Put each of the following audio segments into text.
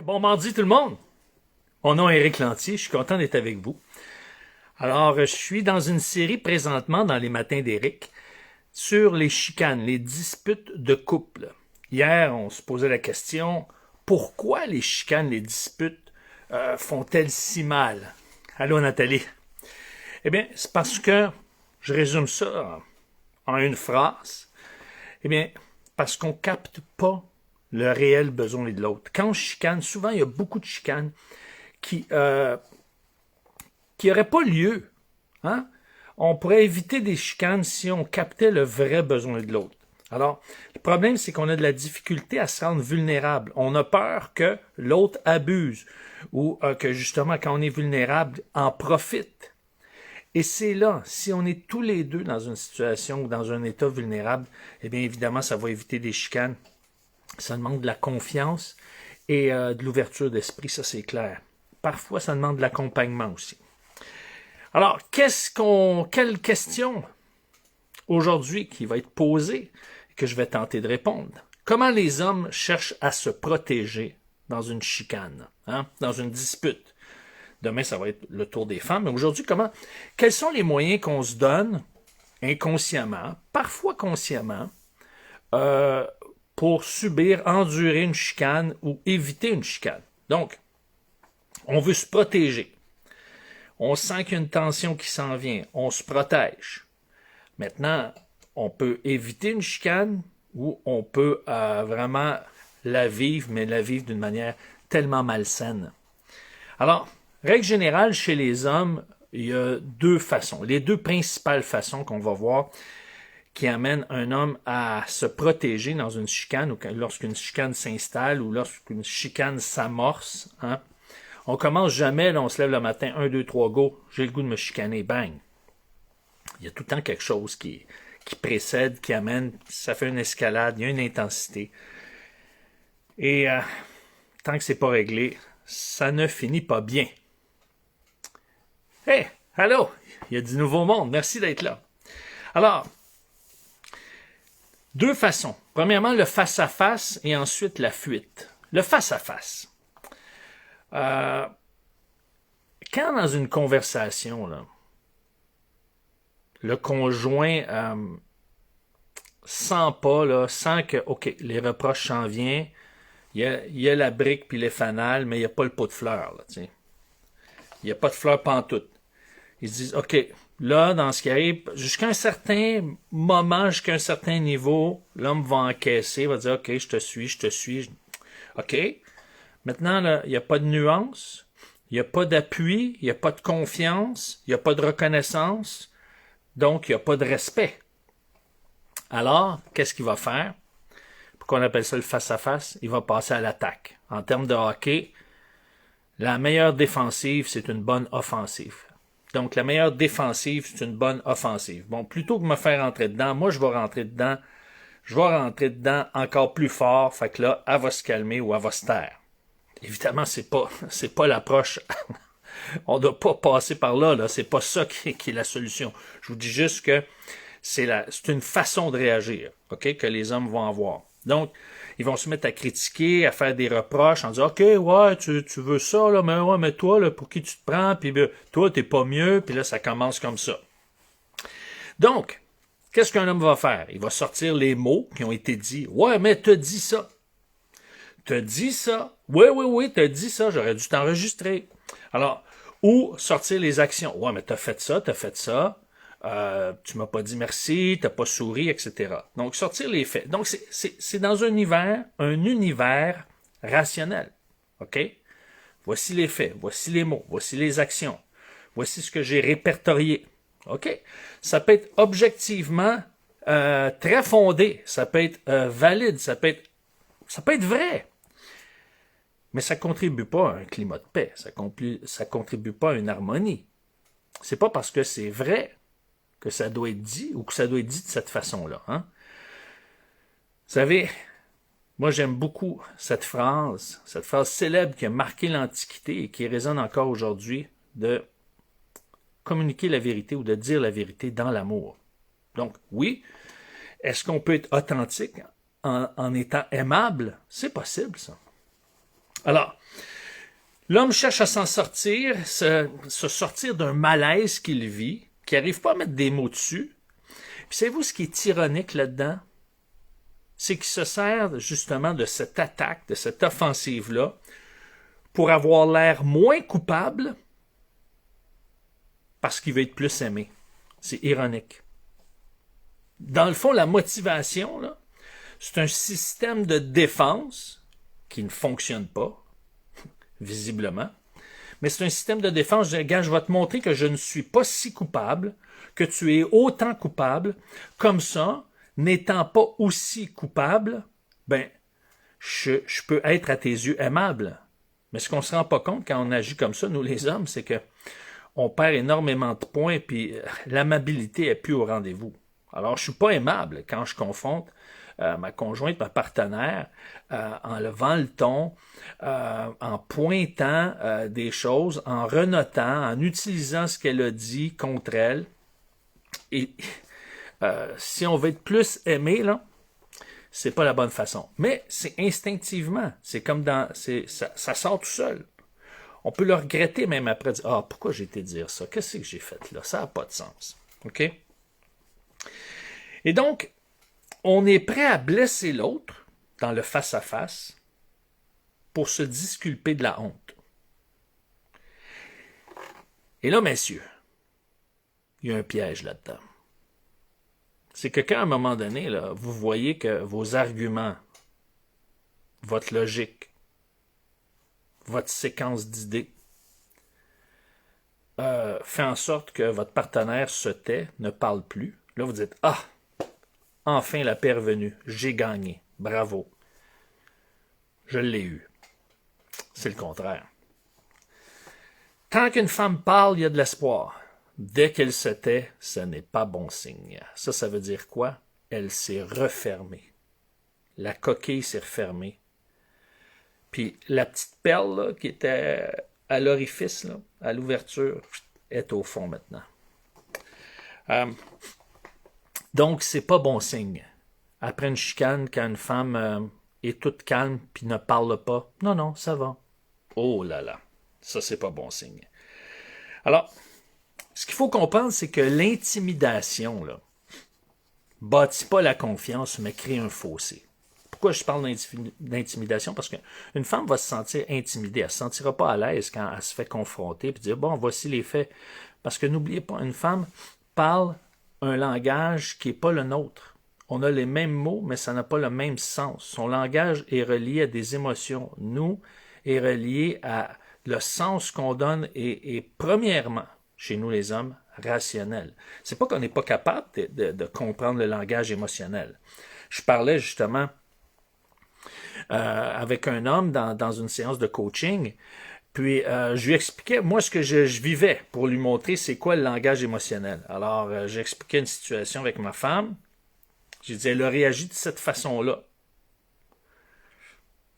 Bon mardi tout le monde! Mon nom est Éric Lantier, je suis content d'être avec vous. Alors, je suis dans une série présentement dans les matins d'Éric sur les chicanes, les disputes de couple. Hier, on se posait la question, pourquoi les chicanes, les disputes font-elles si mal? Allô Nathalie? Eh bien, c'est parce que, je résume ça en une phrase, eh bien, parce qu'on capte pas le réel besoin de l'autre. Quand on chicane, souvent il y a beaucoup de chicanes qui n'auraient pas lieu. Hein? On pourrait éviter des chicanes si on captait le vrai besoin de l'autre. Alors, le problème, c'est qu'on a de la difficulté à se rendre vulnérable. On a peur que l'autre abuse ou que justement, quand on est vulnérable, en profite. Et c'est là, si on est tous les deux dans une situation ou dans un état vulnérable, eh bien évidemment, ça va éviter des chicanes. Ça demande de la confiance et de l'ouverture d'esprit, ça c'est clair. Parfois, ça demande de l'accompagnement aussi. Alors, quelle question aujourd'hui qui va être posée et que je vais tenter de répondre? Comment les hommes cherchent à se protéger dans une chicane, dans une dispute? Demain, ça va être le tour des femmes. Mais aujourd'hui, quels sont les moyens qu'on se donne inconsciemment, parfois consciemment, pour endurer une chicane ou éviter une chicane? Donc, on veut se protéger. On sent qu'il y a une tension qui s'en vient. On se protège. Maintenant, on peut éviter une chicane ou on peut vraiment la vivre, mais la vivre d'une manière tellement malsaine. Alors, règle générale, chez les hommes, il y a deux façons. Les deux principales façons qu'on va voir qui amènent un homme à se protéger dans une chicane ou lorsqu'une chicane s'installe ou lorsqu'une chicane s'amorce. On commence jamais, là, on se lève le matin, 1, 2, 3, go, j'ai le goût de me chicaner, bang. Il y a tout le temps quelque chose qui précède, qui amène, ça fait une escalade, il y a une intensité. Et tant que c'est pas réglé, ça ne finit pas bien. Hey, allô, il y a du nouveau monde, merci d'être là. Alors, deux façons. Premièrement, le face-à-face et ensuite la fuite. Le face-à-face. Quand dans une conversation, là, le conjoint sent que, OK, les reproches s'en viennent, il y a la brique puis les fanales, mais il n'y a pas le pot de fleurs. Là, il n'y a pas de fleurs pantoute. Ils se disent, OK, là, dans ce qui arrive, jusqu'à un certain moment, jusqu'à un certain niveau, l'homme va encaisser, va dire, OK, je te suis. OK. Maintenant, là, il n'y a pas de nuance, il n'y a pas d'appui, il n'y a pas de confiance, il n'y a pas de reconnaissance, donc il n'y a pas de respect. Alors, qu'est-ce qu'il va faire? Pourquoi on appelle ça le face-à-face? Il va passer à l'attaque. En termes de hockey, la meilleure défensive, c'est une bonne offensive. Donc, la meilleure défensive, c'est une bonne offensive. Bon, plutôt que de me faire rentrer dedans, moi, je vais rentrer dedans encore plus fort, fait que là, elle va se calmer ou elle va se taire. Évidemment, c'est pas l'approche. On ne doit pas passer par là. C'est pas ça qui est la solution. Je vous dis juste que c'est une façon de réagir, OK, que les hommes vont avoir. Donc, ils vont se mettre à critiquer, à faire des reproches en disant, OK, ouais, tu veux ça, là, mais toi, là, pour qui tu te prends, puis toi, t'es pas mieux, puis là, ça commence comme ça. Donc, qu'est-ce qu'un homme va faire? Il va sortir les mots qui ont été dits. Ouais, mais t'as dit ça. T'as dit ça. Oui, t'as dit ça. J'aurais dû t'enregistrer. Alors, ou sortir les actions. Ouais, mais t'as fait ça. Tu m'as pas dit merci, t'as pas souri, etc. Donc, sortir les faits. Donc, c'est dans un univers rationnel. OK? Voici les faits, voici les mots, voici les actions. Voici ce que j'ai répertorié. OK? Ça peut être objectivement très fondé. Ça peut être valide. Ça peut être vrai. Mais ça ne contribue pas à un climat de paix. Ça contribue pas à une harmonie. C'est pas parce que c'est vrai que ça doit être dit ou que ça doit être dit de cette façon-là. Vous savez, moi j'aime beaucoup cette phrase célèbre qui a marqué l'Antiquité et qui résonne encore aujourd'hui, de communiquer la vérité ou de dire la vérité dans l'amour. Donc, oui, est-ce qu'on peut être authentique en étant aimable? C'est possible, ça. Alors, l'homme cherche à s'en sortir, se sortir d'un malaise qu'il vit, qui n'arrive pas à mettre des mots dessus. Puis savez-vous ce qui est ironique là-dedans? C'est qu'il se sert justement de cette attaque, de cette offensive-là, pour avoir l'air moins coupable parce qu'il veut être plus aimé. C'est ironique. Dans le fond, la motivation, là, c'est un système de défense qui ne fonctionne pas, visiblement. Mais c'est un système de défense. Je dis, regarde, je vais te montrer que je ne suis pas si coupable, que tu es autant coupable. Comme ça, n'étant pas aussi coupable, ben, je peux être à tes yeux aimable. Mais ce qu'on ne se rend pas compte quand on agit comme ça, nous les hommes, c'est que on perd énormément de points, puis l'amabilité n'est plus au rendez-vous. Alors, je suis pas aimable quand je confronte ma conjointe, ma partenaire, en levant le ton, en pointant des choses, en renotant, en utilisant ce qu'elle a dit contre elle. Et si on veut être plus aimé, là, c'est pas la bonne façon. Mais c'est instinctivement. C'est comme dans... ça sort tout seul. On peut le regretter même après, dire « Ah, pourquoi j'ai été dire ça? Qu'est-ce que j'ai fait là? Ça n'a pas de sens. » OK? Et donc, on est prêt à blesser l'autre dans le face-à-face pour se disculper de la honte. Et là, messieurs, il y a un piège là-dedans. C'est que quand, à un moment donné, là, vous voyez que vos arguments, votre logique, votre séquence d'idées, fait en sorte que votre partenaire se tait, ne parle plus. Là, vous dites « Ah! Enfin, la paix est revenue. J'ai gagné. Bravo. Je l'ai eu. » C'est le contraire. Tant qu'une femme parle, il y a de l'espoir. Dès qu'elle se tait, ce n'est pas bon signe. Ça veut dire quoi? Elle s'est refermée. La coquille s'est refermée. Puis la petite perle là, qui était à l'orifice, là, à l'ouverture, est au fond maintenant. Donc, c'est pas bon signe. Après une chicane, quand une femme est toute calme puis ne parle pas, non, ça va. Oh là là, ça c'est pas bon signe. Alors, ce qu'il faut comprendre, c'est que l'intimidation, là, bâtit pas la confiance, mais crée un fossé. Pourquoi je parle d'intimidation? Parce qu'une femme va se sentir intimidée. Elle ne se sentira pas à l'aise quand elle se fait confronter et dire, bon, voici les faits. Parce que n'oubliez pas, une femme parle un langage qui n'est pas le nôtre. On a les mêmes mots, mais ça n'a pas le même sens. Son langage est relié à des émotions. Nous, est relié à le sens qu'on donne et premièrement, chez nous les hommes, rationnel. C'est pas qu'on n'est pas capable de comprendre le langage émotionnel. Je parlais justement avec un homme dans une séance de coaching, puis je lui expliquais, moi, ce que je vivais pour lui montrer c'est quoi le langage émotionnel. Alors, j'expliquais une situation avec ma femme. J'ai dit, elle a réagi de cette façon-là.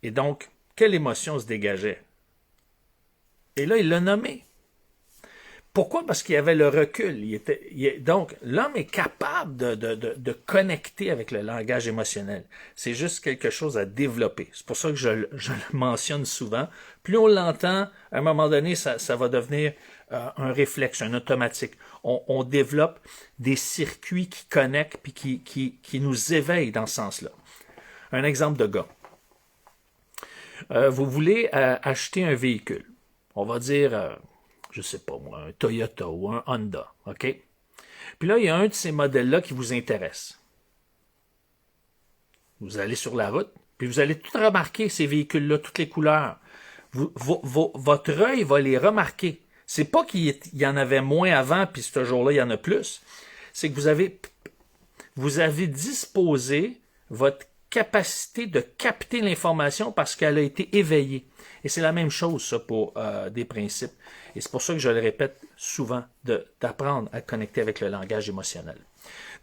Et donc, quelle émotion se dégageait? Et là, il l'a nommé. Pourquoi? Parce qu'il y avait le recul. Donc, l'homme est capable de connecter avec le langage émotionnel. C'est juste quelque chose à développer. C'est pour ça que je le mentionne souvent. Plus on l'entend, à un moment donné, ça va devenir un réflexe, un automatique. On développe des circuits qui connectent puis qui nous éveillent dans ce sens-là. Un exemple de gars. Vous voulez acheter un véhicule. On va dire... je sais pas moi, un Toyota ou un Honda, OK? Puis là, il y a un de ces modèles-là qui vous intéresse. Vous allez sur la route, puis vous allez tout remarquer, ces véhicules-là, toutes les couleurs. Votre œil va les remarquer. C'est pas qu'il y en avait moins avant, puis ce jour-là, il y en a plus. C'est que vous avez disposé votre capacité de capter l'information parce qu'elle a été éveillée. Et c'est la même chose, ça, pour des principes. Et c'est pour ça que je le répète souvent, d'apprendre à connecter avec le langage émotionnel.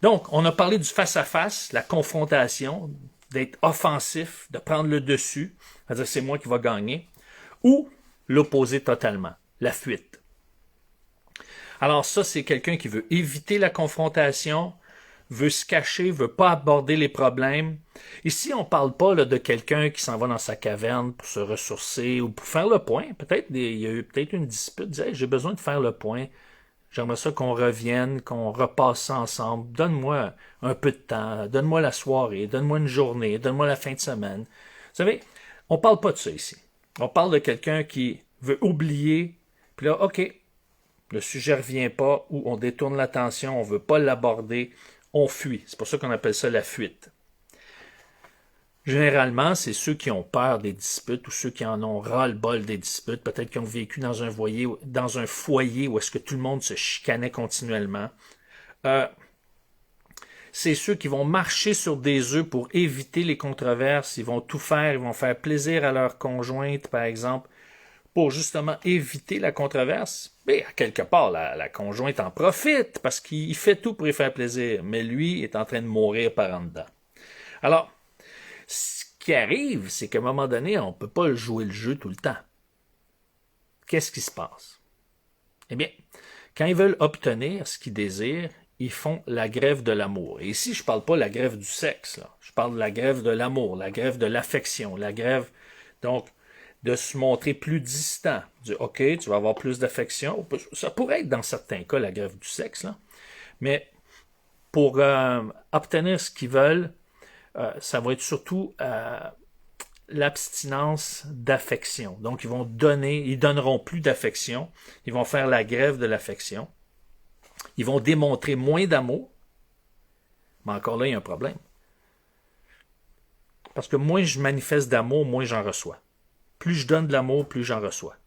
Donc, on a parlé du face-à-face, la confrontation, d'être offensif, de prendre le dessus, c'est-à-dire c'est moi qui va gagner, ou l'opposé totalement, la fuite. Alors ça, c'est quelqu'un qui veut éviter la confrontation, veut se cacher, veut pas aborder les problèmes. Ici, on parle pas là, de quelqu'un qui s'en va dans sa caverne pour se ressourcer ou pour faire le point. Peut-être il y a eu peut-être une dispute, disait hey, j'ai besoin de faire le point. J'aimerais ça qu'on revienne, qu'on repasse ça ensemble. Donne-moi un peu de temps, donne-moi la soirée, donne-moi une journée, donne-moi la fin de semaine. Vous savez, on parle pas de ça ici. On parle de quelqu'un qui veut oublier, puis là, OK, le sujet revient pas, ou on détourne l'attention, on veut pas l'aborder, on fuit. C'est pour ça qu'on appelle ça la fuite. Généralement, c'est ceux qui ont peur des disputes ou ceux qui en ont ras-le-bol des disputes, peut-être qui ont vécu dans un foyer où est-ce que tout le monde se chicanait continuellement. C'est ceux qui vont marcher sur des œufs pour éviter les controverses, ils vont tout faire, ils vont faire plaisir à leur conjointe, par exemple, pour justement éviter la controverse. Mais à quelque part, la conjointe en profite parce qu'il fait tout pour y faire plaisir, mais lui est en train de mourir par en dedans. Alors, ce qui arrive, c'est qu'à un moment donné, on ne peut pas jouer le jeu tout le temps. Qu'est-ce qui se passe? Eh bien, quand ils veulent obtenir ce qu'ils désirent, ils font la grève de l'amour. Et ici, je ne parle pas de la grève du sexe, là. Je parle de la grève de l'amour, la grève de l'affection, la grève, donc, de se montrer plus distant. Dire, OK, tu vas avoir plus d'affection. Ça pourrait être dans certains cas la grève du sexe, là. Mais pour obtenir ce qu'ils veulent, ça va être surtout l'abstinence d'affection. Donc, ils donneront plus d'affection. Ils vont faire la grève de l'affection. Ils vont démontrer moins d'amour. Mais encore là, il y a un problème. Parce que moins je manifeste d'amour, moins j'en reçois. Plus je donne de l'amour, plus j'en reçois.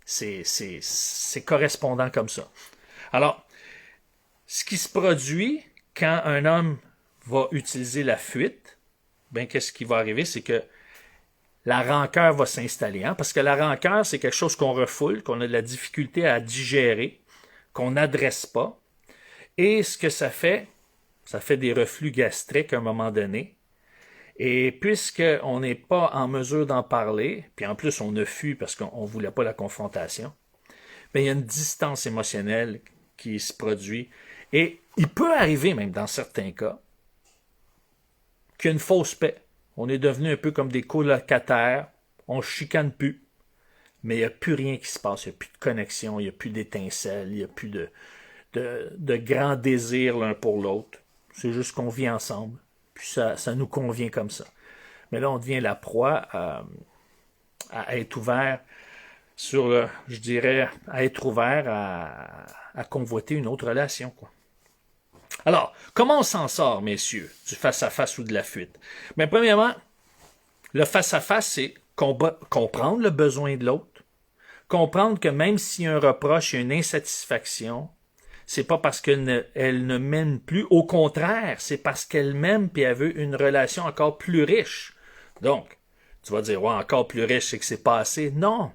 C'est correspondant comme ça. Alors, ce qui se produit quand un homme va utiliser la fuite, ben qu'est-ce qui va arriver? C'est que la rancœur va s'installer. Hein? Parce que la rancœur, c'est quelque chose qu'on refoule, qu'on a de la difficulté à digérer, qu'on n'adresse pas. Et ce que ça fait des reflux gastriques à un moment donné. Et puisqu'on n'est pas en mesure d'en parler, puis en plus on a fui parce qu'on ne voulait pas la confrontation, ben il y a une distance émotionnelle qui se produit. Et il peut arriver, même dans certains cas, qu'il y a une fausse paix. On est devenu un peu comme des colocataires, on ne chicane plus, mais il n'y a plus rien qui se passe, il n'y a plus de connexion, il n'y a plus d'étincelles, il n'y a plus de grands désirs l'un pour l'autre. C'est juste qu'on vit ensemble, puis ça nous convient comme ça. Mais là, on devient la proie à être ouvert je dirais, à être ouvert à convoiter une autre relation, quoi. Alors, comment on s'en sort, messieurs, du face-à-face ou de la fuite? Bien, premièrement, le face-à-face, c'est comprendre le besoin de l'autre, comprendre que même s'il y a un reproche, il y a une insatisfaction, c'est pas parce qu'elle ne m'aime plus, au contraire, c'est parce qu'elle m'aime et elle veut une relation encore plus riche. Donc, tu vas dire, ouais, encore plus riche, c'est que c'est pas assez. Non,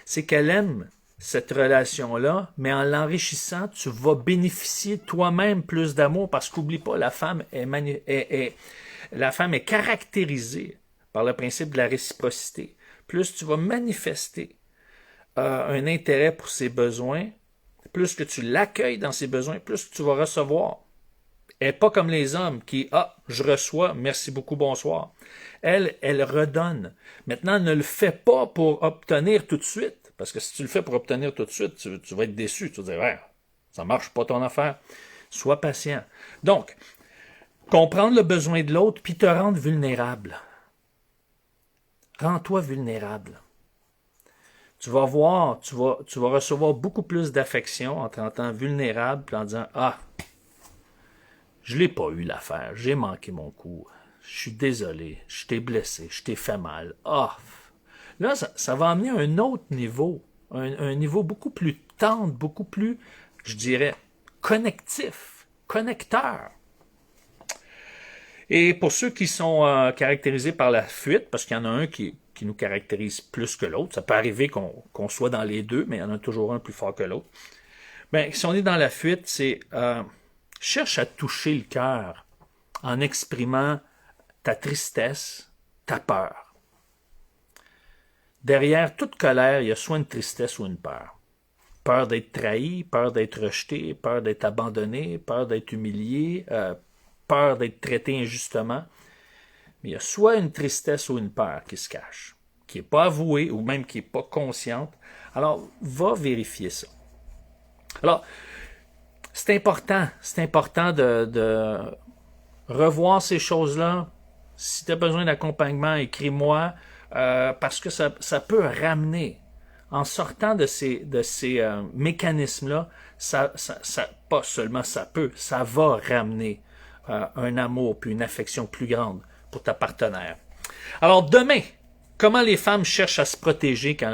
c'est qu'elle aime cette relation-là, mais en l'enrichissant, tu vas bénéficier toi-même plus d'amour, parce qu'oublie pas, la femme est caractérisée par le principe de la réciprocité. Plus tu vas manifester un intérêt pour ses besoins, plus que tu l'accueilles dans ses besoins, plus que tu vas recevoir. Elle n'est pas comme les hommes qui, je reçois, merci beaucoup, bonsoir. Elle redonne. Maintenant, elle ne le fait pas pour obtenir tout de suite. Parce que si tu le fais pour obtenir tout de suite, tu vas être déçu. Tu vas dire, ouais, ça marche pas ton affaire. Sois patient. Donc, comprendre le besoin de l'autre, puis te rendre vulnérable. Rends-toi vulnérable. Tu vas voir, tu vas recevoir beaucoup plus d'affection en te rendant vulnérable, puis en disant, je l'ai pas eu l'affaire, j'ai manqué mon coup, je suis désolé, je t'ai blessé, je t'ai fait mal. Là, ça va amener un autre niveau, un niveau beaucoup plus tendre, beaucoup plus, je dirais, connecteur. Et pour ceux qui sont caractérisés par la fuite, parce qu'il y en a un qui nous caractérise plus que l'autre, ça peut arriver qu'on soit dans les deux, mais il y en a toujours un plus fort que l'autre. Ben, si on est dans la fuite, c'est cherche à toucher le cœur en exprimant ta tristesse, ta peur. Derrière toute colère, il y a soit une tristesse ou une peur. Peur d'être trahi, peur d'être rejeté, peur d'être abandonné, peur d'être humilié, peur d'être traité injustement. Mais il y a soit une tristesse ou une peur qui se cache, qui n'est pas avouée ou même qui n'est pas consciente. Alors, va vérifier ça. Alors, c'est important de revoir ces choses-là. Si tu as besoin d'accompagnement, écris-moi, parce que ça peut ramener, en sortant de ces mécanismes-là, pas seulement ça va ramener un amour puis une affection plus grande pour ta partenaire. Alors demain, comment les femmes cherchent à se protéger quand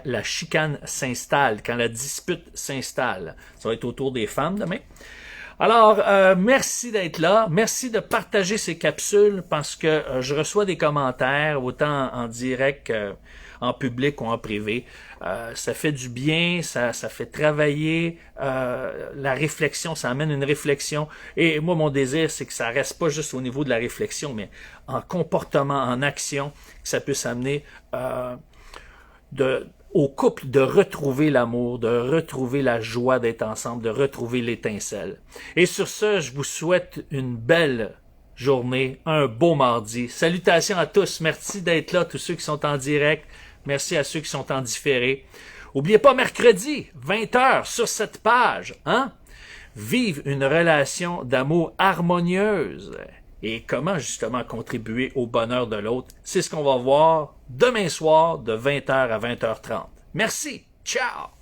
la chicane s'installe, quand la dispute s'installe. Ça va être autour des femmes demain. Alors, merci d'être là. Merci de partager ces capsules parce que je reçois des commentaires, autant en direct qu'en public ou en privé. Ça fait du bien, ça fait travailler la réflexion, ça amène une réflexion. Et moi, mon désir, c'est que ça reste pas juste au niveau de la réflexion, mais en comportement, en action, que ça puisse amener au couple de retrouver l'amour, de retrouver la joie d'être ensemble, de retrouver l'étincelle. Et sur ce, je vous souhaite une belle journée, un beau mardi. Salutations à tous. Merci d'être là, tous ceux qui sont en direct. Merci à ceux qui sont en différé. N'oubliez pas, mercredi, 20h, sur cette page, Vive une relation d'amour harmonieuse. Et comment justement contribuer au bonheur de l'autre, c'est ce qu'on va voir demain soir de 20h à 20h30. Merci, ciao!